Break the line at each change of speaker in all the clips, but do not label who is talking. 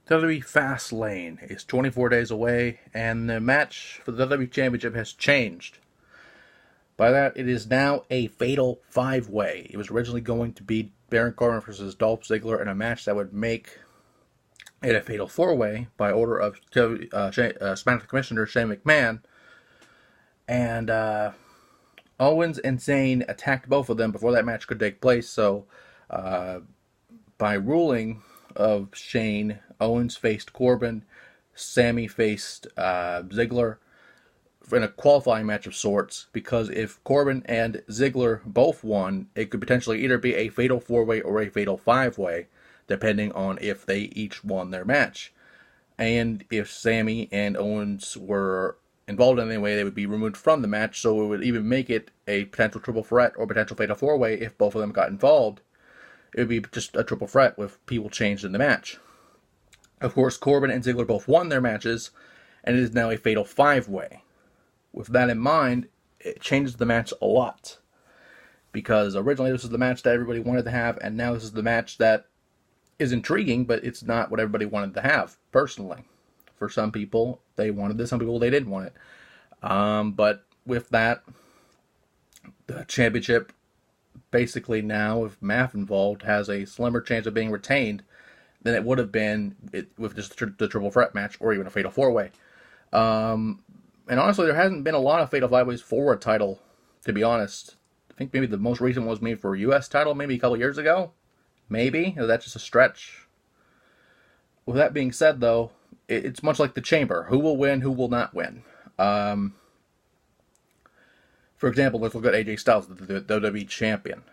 WWE FastLane is 24 days away, and the match for the WWE Championship has changed. By that, it is now a fatal five-way. It was originally going to be Baron Corbin versus Dolph Ziggler in a match that would make it a fatal four-way by order of SmackDown Commissioner Shane McMahon. And Owens and Zayn attacked both of them before that match could take place. So, by ruling of Shane, Owens faced Corbin, Sami faced Ziggler in a qualifying match of sorts, because if Corbin and Ziggler both won, it could potentially either be a fatal four-way or a fatal five-way, depending on if they each won their match. And if Sami and Owens were involved in any way, they would be removed from the match, so it would even make it a potential triple threat or potential fatal four-way if both of them got involved. It would be just a triple threat with people changed in the match. Of course, Corbin and Ziggler both won their matches, and it is now a fatal five-way. With that in mind, it changes the match a lot. Because originally this was the match that everybody wanted to have, and now this is the match that is intriguing, but it's not what everybody wanted to have, personally. For some people, they wanted this, some people, they didn't want it. But with that, the championship, basically now, with math involved, has a slimmer chance of being retained than it would have been with just the triple threat match or even a fatal four-way. And honestly, there hasn't been a lot of fatal five-ways for a title, to be honest. I think maybe the most recent one was made for a U.S. title, maybe a couple years ago. Maybe. That's just a stretch. With that being said, though, it's much like the Chamber. Who will win, who will not win? For example, let's look at AJ Styles, the WWE Champion.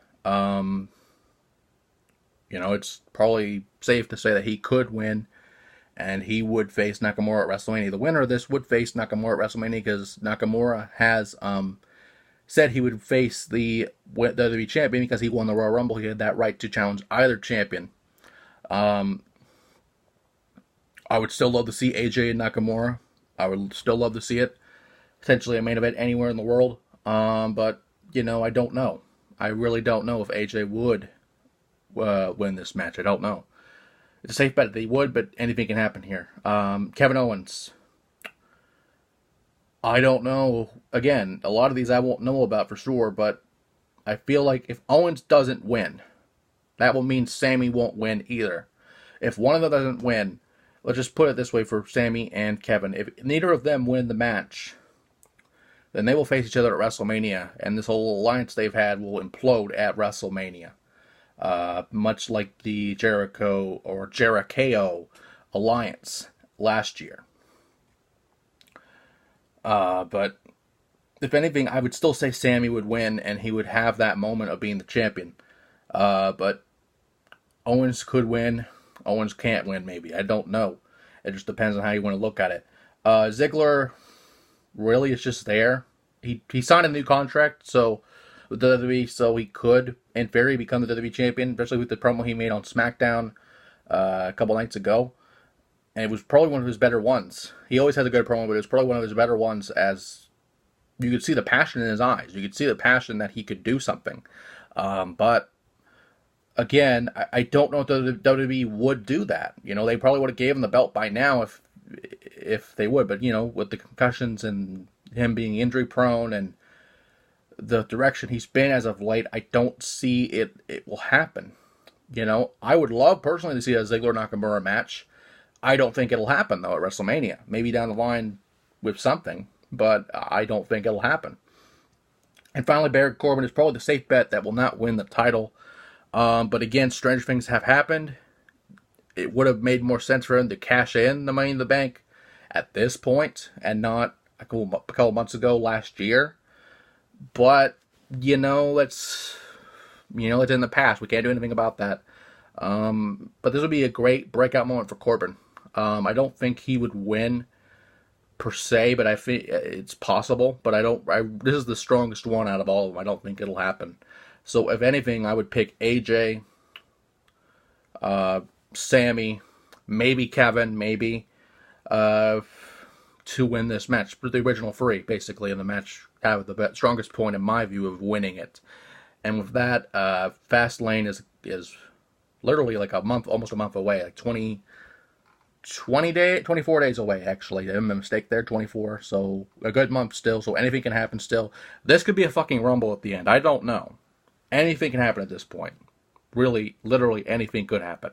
It's probably safe to say that he could win, and he would face Nakamura at WrestleMania. The winner of this would face Nakamura at WrestleMania, because Nakamura has said he would face the WWE Champion because he won the Royal Rumble. He had that right to challenge either champion. I would still love to see AJ and Nakamura. I would still love to see it. Potentially a main event anywhere in the world. But, I don't know. I really don't know if AJ would win this match. I don't know. It's a safe bet that he would, but anything can happen here. Kevin Owens. I don't know. Again, a lot of these I won't know about for sure, but I feel like if Owens doesn't win, that will mean Sami won't win either. If one of them doesn't win, let's just put it this way for Sami and Kevin. If neither of them win the match, then they will face each other at WrestleMania, and this whole alliance they've had will implode at WrestleMania. Much like the Jericho alliance last year. But if anything, I would still say Sami would win, and he would have that moment of being the champion. But Owens could win. Owens can't win, maybe. I don't know. It just depends on how you want to look at it. Ziggler, really, is just there. He signed a new contract, so with WWE, so he could, in theory, become the WWE champion, especially with the promo he made on SmackDown a couple nights ago. And it was probably one of his better ones. He always has a good promo, but it was probably one of his better ones, as you could see the passion in his eyes. You could see the passion that he could do something. But, again, I don't know if the WWE would do that. They probably would have gave him the belt by now if they would. But, with the concussions and him being injury-prone and the direction he's been as of late, I don't see it will happen. I would love personally to see a Ziggler-Nakamura match. I don't think it'll happen, though, at WrestleMania. Maybe down the line with something, but I don't think it'll happen. And finally, Baron Corbin is probably the safe bet that will not win the title. But again, strange things have happened. It would have made more sense for him to cash in the Money in the Bank at this point and not a couple months ago last year. But, it's in the past. We can't do anything about that. But this would be a great breakout moment for Corbin. I don't think he would win per se, but I think it's possible. But this is the strongest one out of all of them. I don't think it'll happen. So if anything, I would pick AJ, Sami, maybe Kevin, to win this match. The original three, basically, in the match have the strongest point, in my view, of winning it. And with that, Fastlane is literally like almost a month away, like 24 days away, actually. I'm a mistake there, 24. So a good month still. So anything can happen still. This could be a fucking Rumble at the end. I don't know. Anything can happen at this point. Really, literally anything could happen.